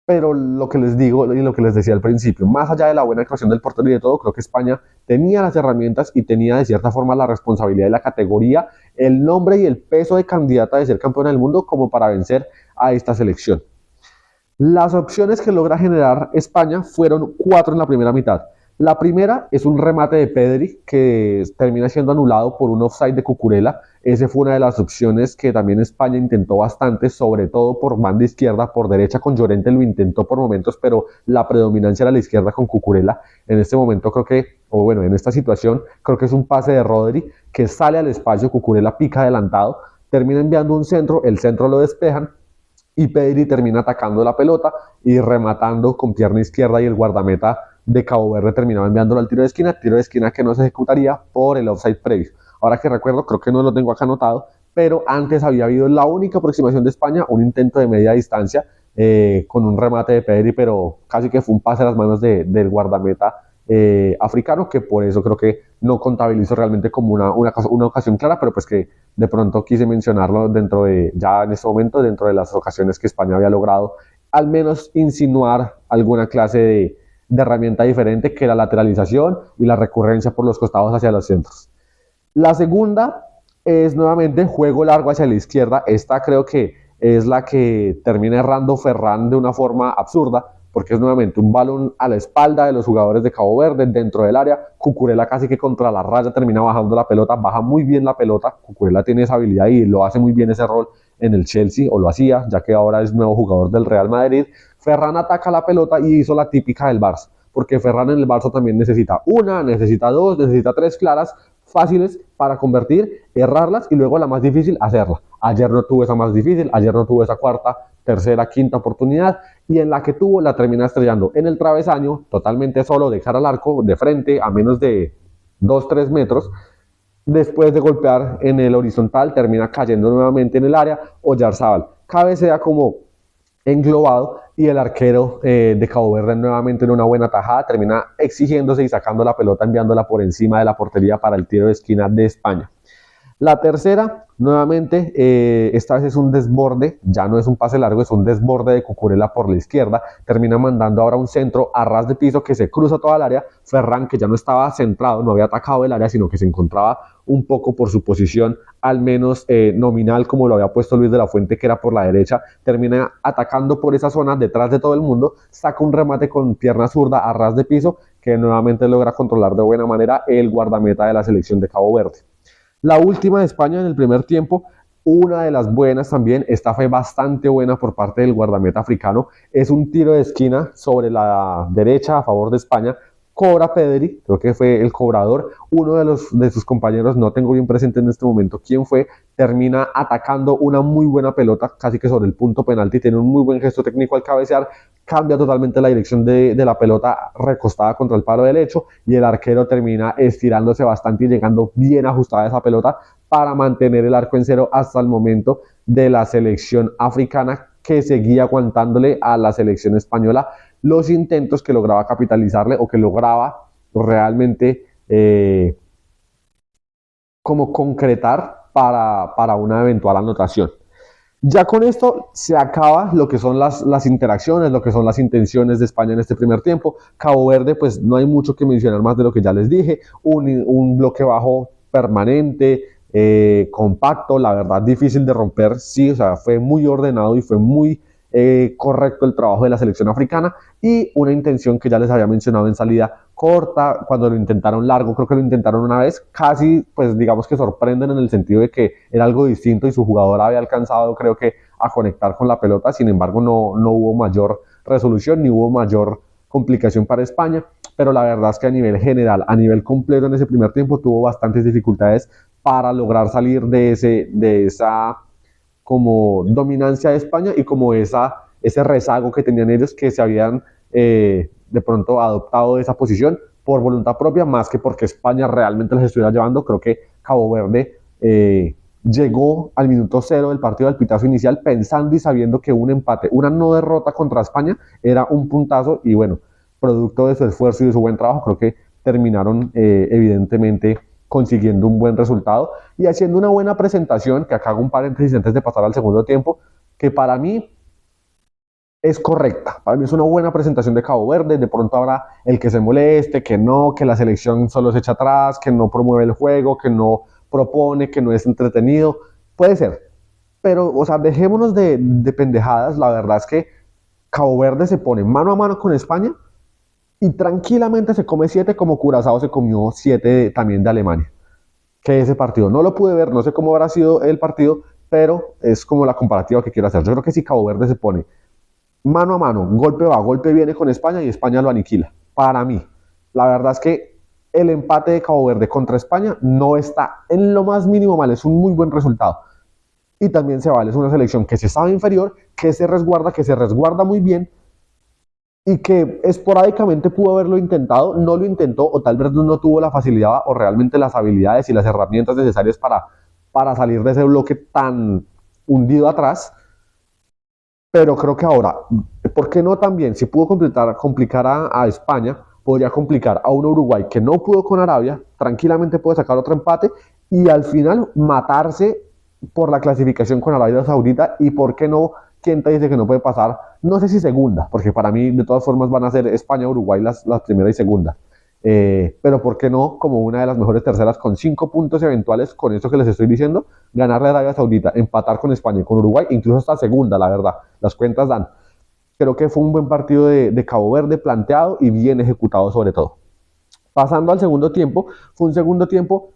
pero lo que les digo y lo que les decía al principio, más allá de la buena actuación del portero y de todo, creo que España tenía las herramientas y tenía de cierta forma la responsabilidad de la categoría, el nombre y el peso de candidata de ser campeona del mundo como para vencer a esta selección. Las opciones que logra generar España fueron 4 en la primera mitad. La primera es un remate de Pedri que termina siendo anulado por un offside de Cucurella. Esa fue una de las opciones que también España intentó bastante, sobre todo por banda izquierda. Por derecha con Llorente lo intentó por momentos, pero la predominancia era la izquierda con Cucurella. En este momento creo que, o bueno, en esta situación, creo que es un pase de Rodri que sale al espacio, Cucurella pica adelantado, termina enviando un centro, el centro lo despejan y Pedri termina atacando la pelota y rematando con pierna izquierda, y el guardameta de Cabo Verde terminaba enviándolo al tiro de esquina que no se ejecutaría por el offside previo. Ahora que recuerdo, creo que no lo tengo acá anotado, pero antes había habido la única aproximación de España, un intento de media distancia con un remate de Pedri, pero casi que fue un pase a las manos del guardameta africano, que por eso creo que no contabilizo realmente como una ocasión clara, pero pues que de pronto quise mencionarlo dentro de, ya en este momento, dentro de las ocasiones que España había logrado al menos insinuar alguna clase de herramienta diferente, que la lateralización y la recurrencia por los costados hacia los centros. La segunda es nuevamente juego largo hacia la izquierda. Esta creo que es la que termina errando Ferran de una forma absurda, porque es nuevamente un balón a la espalda de los jugadores de Cabo Verde dentro del área. Cucurella casi que contra la raya termina bajando la pelota, baja muy bien la pelota. Cucurella tiene esa habilidad y lo hace muy bien ese rol en el Chelsea, o lo hacía, ya que ahora es nuevo jugador del Real Madrid. Ferran ataca la pelota y hizo la típica del Barça, porque Ferran en el Barça también necesita una, necesita dos, necesita tres claras, fáciles para convertir, errarlas y luego la más difícil hacerla. Ayer no tuvo esa más difícil, ayer no tuvo esa cuarta, tercera, quinta oportunidad, y en la que tuvo la termina estrellando en el travesaño, totalmente solo, de cara al arco, de frente, a menos de 2-3 metros. Después de golpear en el horizontal, termina cayendo nuevamente en el área. Oyarzábal cabecea como englobado y el arquero de Cabo Verde nuevamente en una buena tajada termina exigiéndose y sacando la pelota, enviándola por encima de la portería para el tiro de esquina de España. La tercera, nuevamente, esta vez es un desborde, ya no es un pase largo, es un desborde de Cucurella por la izquierda, termina mandando ahora un centro a ras de piso que se cruza toda el área. Ferran, que ya no estaba centrado, no había atacado el área, sino que se encontraba un poco por su posición, al menos nominal, como lo había puesto Luis de la Fuente, que era por la derecha, termina atacando por esa zona detrás de todo el mundo, saca un remate con pierna zurda a ras de piso, que nuevamente logra controlar de buena manera el guardameta de la selección de Cabo Verde. La última de España en el primer tiempo, una de las buenas también, esta fue bastante buena por parte del guardameta africano, es un tiro de esquina sobre la derecha a favor de España, cobra Pedri, creo que fue el cobrador, uno de sus compañeros, no tengo bien presente en este momento quién fue, termina atacando una muy buena pelota, casi que sobre el punto penalti, tiene un muy buen gesto técnico al cabecear, cambia totalmente la dirección de la pelota recostada contra el palo derecho y el arquero termina estirándose bastante y llegando bien ajustada esa pelota para mantener el arco en cero hasta el momento de la selección africana, que seguía aguantándole a la selección española los intentos que lograba capitalizarle o que lograba realmente como concretar para una eventual anotación. Ya con esto se acaba lo que son las interacciones, lo que son las intenciones de España en este primer tiempo. Cabo Verde, pues no hay mucho que mencionar más de lo que ya les dije. Un bloque bajo permanente, compacto, la verdad difícil de romper, sí, o sea, fue muy ordenado y fue muy correcto el trabajo de la selección africana y una intención que ya les había mencionado en salida corta, cuando lo intentaron largo, creo que lo intentaron una vez, casi pues digamos que sorprenden en el sentido de que era algo distinto y su jugador había alcanzado creo que a conectar con la pelota, sin embargo no hubo mayor resolución ni hubo mayor complicación para España, pero la verdad es que a nivel general, a nivel completo en ese primer tiempo tuvo bastantes dificultades para lograr salir de esa como dominancia de España y como ese rezago que tenían ellos que se habían de pronto adoptado de esa posición por voluntad propia, más que porque España realmente les estuviera llevando. Creo que Cabo Verde llegó al minuto cero del partido del pitazo inicial pensando y sabiendo que un empate, una no derrota contra España era un puntazo y bueno, producto de su esfuerzo y de su buen trabajo, creo que terminaron evidentemente consiguiendo un buen resultado y haciendo una buena presentación, que acá hago un paréntesis antes de pasar al segundo tiempo, que para mí es correcta. Para mí es una buena presentación de Cabo Verde. De pronto habrá el que se moleste, que no, que la selección solo se echa atrás, que no promueve el juego, que no propone, que no es entretenido. Puede ser. Pero, o sea, dejémonos de pendejadas. La verdad es que Cabo Verde se pone mano a mano con España y tranquilamente se come 7 como Curazao se comió 7 también de Alemania. Que ese partido no lo pude ver, no sé cómo habrá sido el partido, pero es como la comparativa que quiero hacer. Yo creo que si Cabo Verde se pone mano a mano, golpe va, golpe viene con España y España lo aniquila. Para mí, la verdad es que el empate de Cabo Verde contra España no está en lo más mínimo mal, es un muy buen resultado. Y también se vale, es una selección que se sabe inferior, que se resguarda muy bien y que esporádicamente pudo haberlo intentado, no lo intentó o tal vez no tuvo la facilidad o realmente las habilidades y las herramientas necesarias para salir de ese bloque tan hundido atrás. Pero creo que ahora, ¿por qué no también? Si pudo complicar a España, podría complicar a un Uruguay que no pudo con Arabia, tranquilamente puede sacar otro empate y al final matarse por la clasificación con Arabia Saudita y por qué no, quién te dice que no puede pasar, no sé si segunda, porque para mí de todas formas van a ser España-Uruguay las primera y segunda. Pero ¿por qué no como una de las mejores terceras con 5 puntos eventuales con eso que les estoy diciendo? Ganarle a Arabia Saudita, empatar con España y con Uruguay, incluso hasta segunda, la verdad, las cuentas dan. Creo que fue un buen partido de Cabo Verde planteado y bien ejecutado sobre todo. Pasando al segundo tiempo, fue un segundo tiempo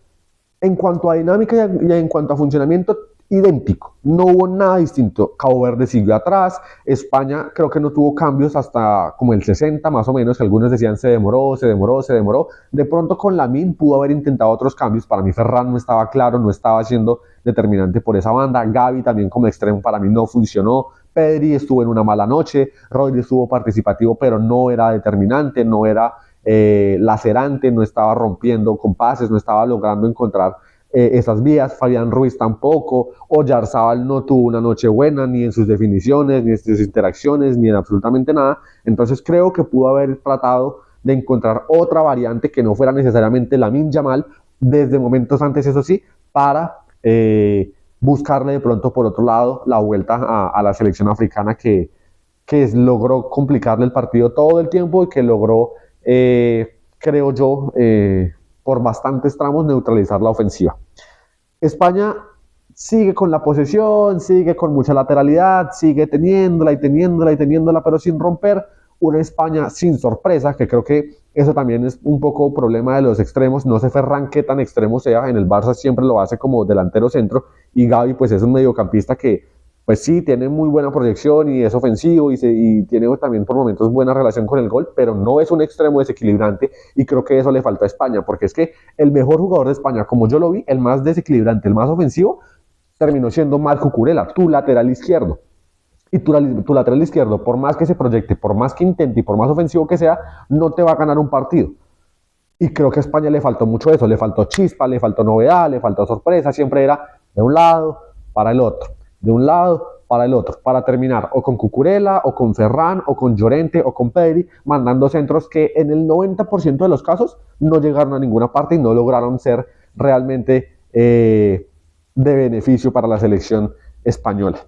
en cuanto a dinámica y en cuanto a funcionamiento, idéntico. No hubo nada distinto. Cabo Verde siguió atrás. España creo que no tuvo cambios hasta como el 60 más o menos, que algunos decían se demoró, se demoró, se demoró. De pronto con Lamine pudo haber intentado otros cambios. Para mí Ferran no estaba claro, no estaba siendo determinante por esa banda. Gavi también como extremo para mí no funcionó. Pedri estuvo en una mala noche. Rodri estuvo participativo, pero no era determinante, no era lacerante, no estaba rompiendo compases, no estaba logrando encontrar esas vías, Fabián Ruiz tampoco, Oyarzábal no tuvo una noche buena ni en sus definiciones, ni en sus interacciones, ni en absolutamente nada. Entonces creo que pudo haber tratado de encontrar otra variante que no fuera necesariamente Lamine Yamal desde momentos antes, eso sí, para buscarle de pronto por otro lado la vuelta a la selección africana que logró complicarle el partido todo el tiempo y que logró, creo yo, por bastantes tramos neutralizar la ofensiva. España sigue con la posesión, sigue con mucha lateralidad, sigue teniéndola y teniéndola y teniéndola, pero sin romper. Una España sin sorpresa, que creo que eso también es un poco problema de los extremos. No sé Ferran qué tan extremo sea, en el Barça siempre lo hace como delantero centro, y Gavi pues es un mediocampista que pues sí, tiene muy buena proyección y es ofensivo y tiene también por momentos buena relación con el gol, pero no es un extremo desequilibrante, y creo que eso le falta a España, porque es que el mejor jugador de España, como yo lo vi, el más desequilibrante, el más ofensivo, terminó siendo Marco Cucurella, tu lateral izquierdo. Y tu lateral izquierdo, por más que se proyecte, por más que intente y por más ofensivo que sea, no te va a ganar un partido. Y creo que a España le faltó mucho eso, le faltó chispa, le faltó novedad, le faltó sorpresa, siempre era de un lado para el otro, de un lado para el otro, para terminar o con Cucurella, o con Ferran, o con Llorente, o con Pedri, mandando centros que en el 90% de los casos no llegaron a ninguna parte y no lograron ser realmente de beneficio para la selección española.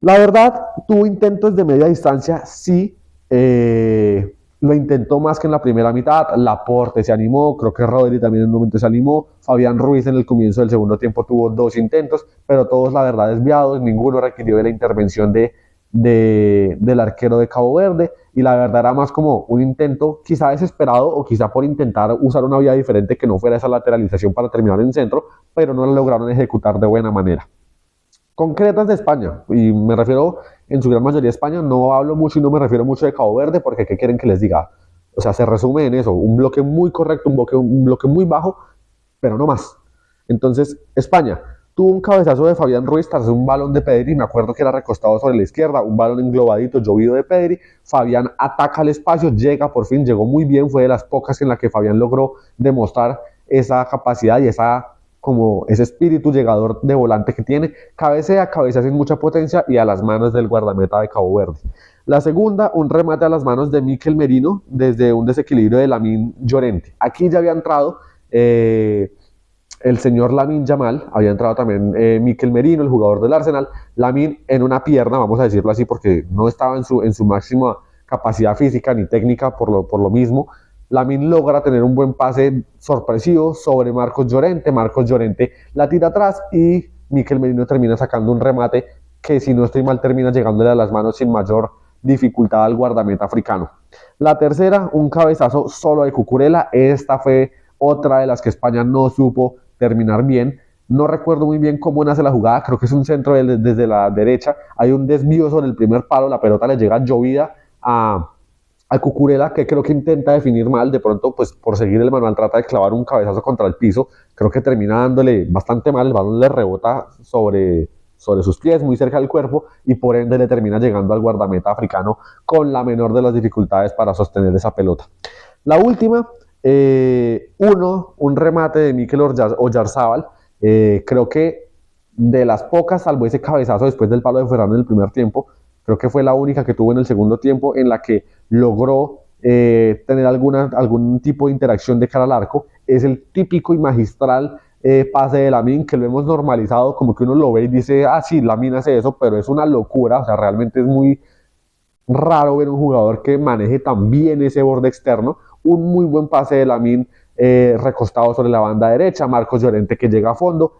La verdad, tuvo intentos de media distancia, sí, lo intentó más que en la primera mitad. Laporte se animó, creo que Rodri también en un momento se animó, Fabián Ruiz en el comienzo del segundo tiempo tuvo 2 intentos, pero todos la verdad desviados, ninguno requirió de la intervención del arquero de Cabo Verde, y la verdad era más como un intento quizá desesperado o quizá por intentar usar una vía diferente que no fuera esa lateralización para terminar en centro, pero no lo lograron ejecutar de buena manera. Concretas de España, y me refiero en su gran mayoría a España, no hablo mucho y no me refiero mucho de Cabo Verde, porque ¿qué quieren que les diga? O sea, se resume en eso, un bloque muy correcto, un bloque muy bajo, pero no más. Entonces, España tuvo un cabezazo de Fabián Ruiz tras un balón de Pedri, me acuerdo que era recostado sobre la izquierda, un balón englobadito, llovido de Pedri, Fabián ataca al espacio, llega por fin, llegó muy bien, fue de las pocas en la que Fabián logró demostrar esa capacidad y como ese espíritu llegador de volante que tiene, cabecea sin mucha potencia y a las manos del guardameta de Cabo Verde. La segunda, un remate a las manos de Mikel Merino desde un desequilibrio de Lamine Llorente. Aquí ya había entrado el señor Lamine Yamal, había entrado también Mikel Merino, el jugador del Arsenal. Lamine en una pierna, vamos a decirlo así, porque no estaba en su máxima capacidad física ni técnica por lo mismo. Lamine logra tener un buen pase sorpresivo sobre Marcos Llorente. Marcos Llorente la tira atrás y Mikel Merino termina sacando un remate que, si no estoy mal, termina llegándole a las manos sin mayor dificultad al guardameta africano. La tercera, un cabezazo solo de Cucurella. Esta fue otra de las que España no supo terminar bien. No recuerdo muy bien cómo nace la jugada, creo que es un centro desde la derecha. Hay un desvío sobre el primer palo, la pelota le llega llovida a Cucurella, que creo que intenta definir mal, de pronto pues por seguir el manual trata de clavar un cabezazo contra el piso, creo que termina dándole bastante mal, el balón le rebota sobre sus pies, muy cerca del cuerpo, y por ende le termina llegando al guardameta africano con la menor de las dificultades para sostener esa pelota. La última, un remate de Mikel Oyarzábal, creo que de las pocas, salvo ese cabezazo después del palo de Ferran en el primer tiempo, creo que fue la única que tuvo en el segundo tiempo en la que logró tener algún tipo de interacción de cara al arco. Es el típico y magistral pase de Lamine, que lo hemos normalizado, como que uno lo ve y dice, ah, sí, Lamine hace eso, pero es una locura. O sea, realmente es muy raro ver un jugador que maneje tan bien ese borde externo. Un muy buen pase de Lamine, recostado sobre la banda derecha. Marcos Llorente que llega a fondo,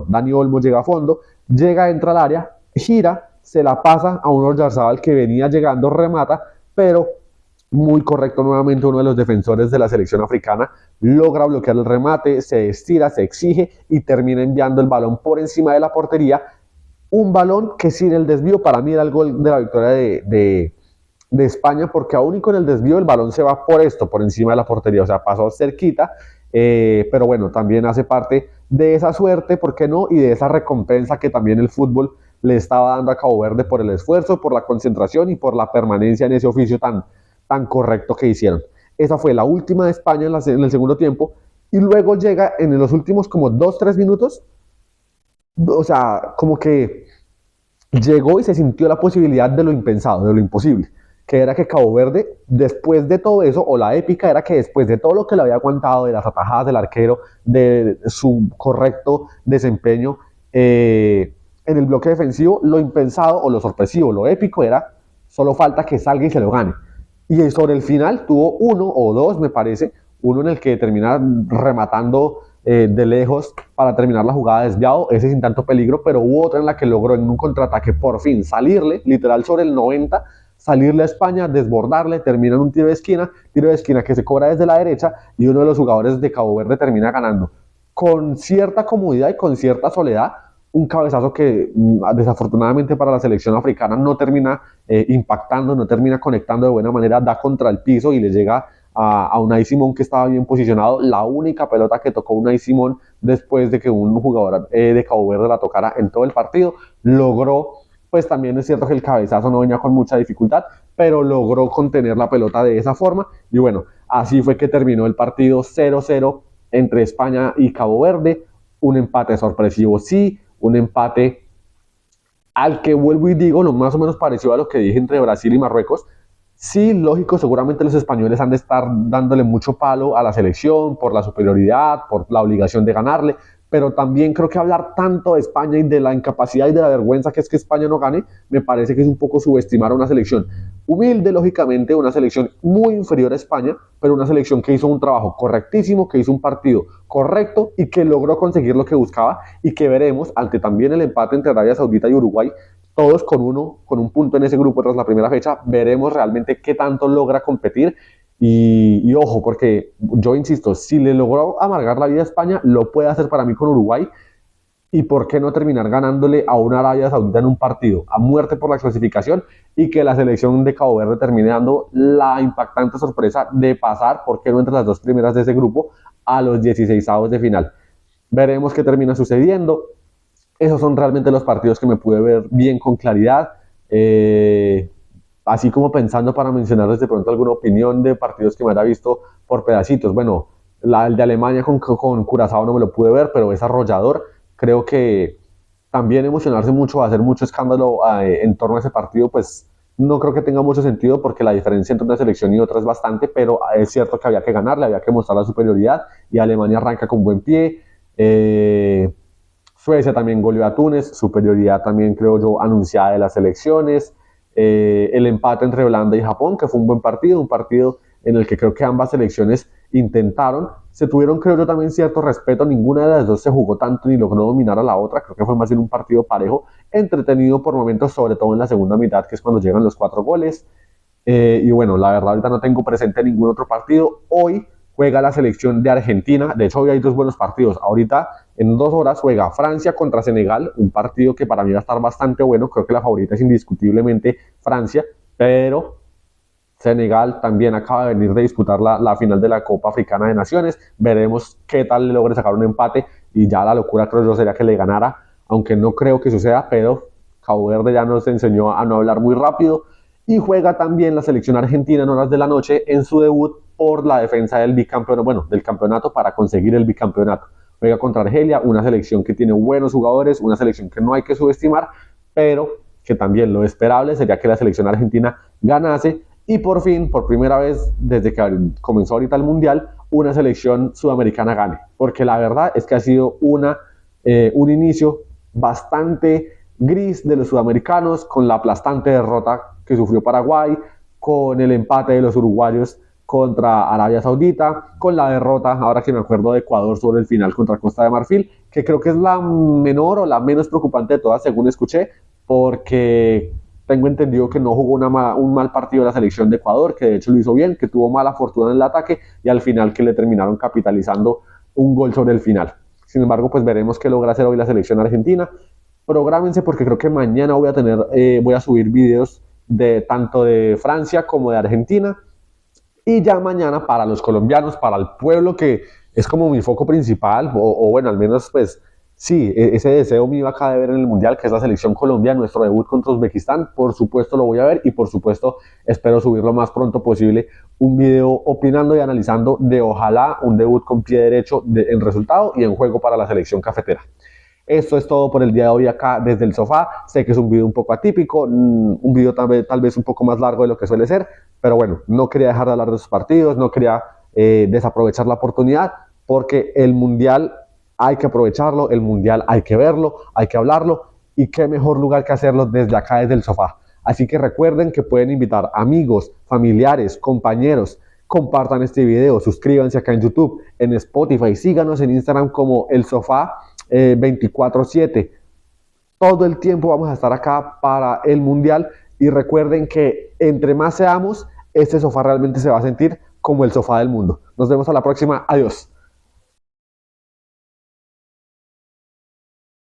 Dani Olmo llega a fondo, entra al área, gira, se la pasa a un Oyarzábal que venía llegando, remata, pero muy correcto nuevamente uno de los defensores de la selección africana, logra bloquear el remate, se estira, se exige y termina enviando el balón por encima de la portería. Un balón que sin el desvío para mí era el gol de la victoria de España, porque aún y con el desvío el balón se va por encima de la portería, o sea, pasó cerquita, pero bueno, también hace parte de esa suerte, ¿por qué no? Y de esa recompensa que también el fútbol le estaba dando a Cabo Verde por el esfuerzo, por la concentración y por la permanencia en ese oficio tan correcto que hicieron. Esa fue la última de España en el segundo tiempo. y luego llega en los últimos como 2, 3 minutos, o sea, como que llegó y se sintió la posibilidad de lo impensado, de lo imposible, que era que Cabo Verde, después de todo eso, o la épica era que después de todo lo que le había aguantado, de las atajadas del arquero, de su correcto desempeño en el bloque defensivo, lo impensado o lo sorpresivo, lo épico era, solo falta que salga y se lo gane. Y sobre el final tuvo uno o dos, me parece, uno en el que termina rematando de lejos para terminar la jugada desviado, ese sin tanto peligro, pero hubo otra en la que logró en un contraataque por fin salirle, literal sobre el 90, salirle a España, desbordarle, termina en un tiro de esquina que se cobra desde la derecha y uno de los jugadores de Cabo Verde termina ganando con cierta comodidad y con cierta soledad, un cabezazo que desafortunadamente para la selección africana no termina impactando, no termina conectando de buena manera, da contra el piso y le llega a Unai Simón, que estaba bien posicionado. La única pelota que tocó Unai Simón después de que un jugador de Cabo Verde la tocara en todo el partido, logró, pues también es cierto que el cabezazo no venía con mucha dificultad, pero logró contener la pelota de esa forma. Y bueno, así fue que terminó el partido 0-0 entre España y Cabo Verde. Un empate sorpresivo, sí, un empate al que vuelvo y digo, lo más o menos parecido a lo que dije entre Brasil y Marruecos. Sí, lógico, seguramente los españoles han de estar dándole mucho palo a la selección por la superioridad, por la obligación de ganarle, pero también creo que hablar tanto de España y de la incapacidad y de la vergüenza que es que España no gane, me parece que es un poco subestimar a una selección humilde, lógicamente, una selección muy inferior a España, pero una selección que hizo un trabajo correctísimo, que hizo un partido correcto y que logró conseguir lo que buscaba y que veremos ante también el empate entre Arabia Saudita y Uruguay, todos con un punto en ese grupo tras la primera fecha, veremos realmente qué tanto logra competir. Y ojo, porque yo insisto, si le logró amargar la vida a España, lo puede hacer para mí con Uruguay. ¿Y por qué no terminar ganándole a una Arabia Saudita en un partido a muerte por la clasificación y que la selección de Cabo Verde termine dando la impactante sorpresa de pasar, por qué no entre las dos primeras de ese grupo, a los 16avos de final? Veremos qué termina sucediendo. Esos son realmente los partidos que me pude ver bien con claridad. Así como pensando para mencionarles de pronto alguna opinión de partidos que me haya visto por pedacitos. Bueno, el de Alemania con Curazao no me lo pude ver, pero es arrollador. Creo que también emocionarse mucho, hacer mucho escándalo en torno a ese partido, pues no creo que tenga mucho sentido porque la diferencia entre una selección y otra es bastante, pero es cierto que había que ganarle, había que mostrar la superioridad y Alemania arranca con buen pie. Suecia también goleó a Túnez, superioridad también creo yo anunciada de las selecciones. El empate entre Holanda y Japón, que fue un un partido en el que creo que ambas selecciones intentaron, se tuvieron creo yo también cierto respeto, ninguna de las dos se jugó tanto ni logró dominar a la otra, creo que fue más bien un partido parejo, entretenido por momentos, sobre todo en la segunda mitad, que es cuando llegan los 4 goles. Y bueno, la verdad ahorita no tengo presente ningún otro partido. Hoy juega la selección de Argentina, de hecho hoy hay dos buenos partidos. Ahorita en 2 horas juega Francia contra Senegal, un partido que para mí va a estar bastante bueno, creo que la favorita es indiscutiblemente Francia, pero Senegal también acaba de venir de disputar la final de la Copa Africana de Naciones, veremos qué tal le logre sacar un empate y ya la locura creo yo sería que le ganara, aunque no creo que suceda, pero Cabo Verde ya nos enseñó a no hablar muy rápido. Y juega también la selección argentina en horas de la noche en su debut por la defensa del bicampeonato, bueno, del campeonato para conseguir el bicampeonato. Juega contra Argelia, una selección que tiene buenos jugadores, una selección que no hay que subestimar, pero que también lo esperable sería que la selección argentina ganase y por fin, por primera vez desde que comenzó ahorita el Mundial, una selección sudamericana gane. Porque la verdad es que ha sido un inicio bastante gris de los sudamericanos, con la aplastante derrota que sufrió Paraguay, con el empate de los uruguayos contra Arabia Saudita, con la derrota, ahora que me acuerdo, de Ecuador sobre el final contra Costa de Marfil, que creo que es la menor o la menos preocupante de todas, según escuché, porque tengo entendido que no jugó un mal partido la selección de Ecuador, que de hecho lo hizo bien, que tuvo mala fortuna en el ataque y al final que le terminaron capitalizando un gol sobre el final. Sin embargo, pues veremos qué logra hacer hoy la selección argentina. Prográmense porque creo que mañana voy a subir videos de tanto de Francia como de Argentina. Y ya mañana para los colombianos, para el pueblo que es como mi foco principal, o bueno, al menos pues Sí, ese deseo mío acá de ver en el Mundial, que es la selección Colombia, nuestro debut contra Uzbekistán, por supuesto lo voy a ver y por supuesto espero subir lo más pronto posible un video opinando y analizando de ojalá un debut con pie derecho en resultado y en juego para la selección cafetera. Esto es todo por el día de hoy acá desde el sofá. Sé que es un video un poco atípico, un video tal vez un poco más largo de lo que suele ser, pero bueno, no quería dejar de hablar de sus partidos, no quería desaprovechar la oportunidad, porque el Mundial hay que aprovecharlo, el Mundial hay que verlo, hay que hablarlo, y qué mejor lugar que hacerlo desde acá, desde el sofá. Así que recuerden que pueden invitar amigos, familiares, compañeros, compartan este video, suscríbanse acá en YouTube, en Spotify, síganos en Instagram como El Sofá 24/7. Todo el tiempo vamos a estar acá para el Mundial y recuerden que entre más seamos, este sofá realmente se va a sentir como el sofá del mundo. Nos vemos a la próxima. Adiós.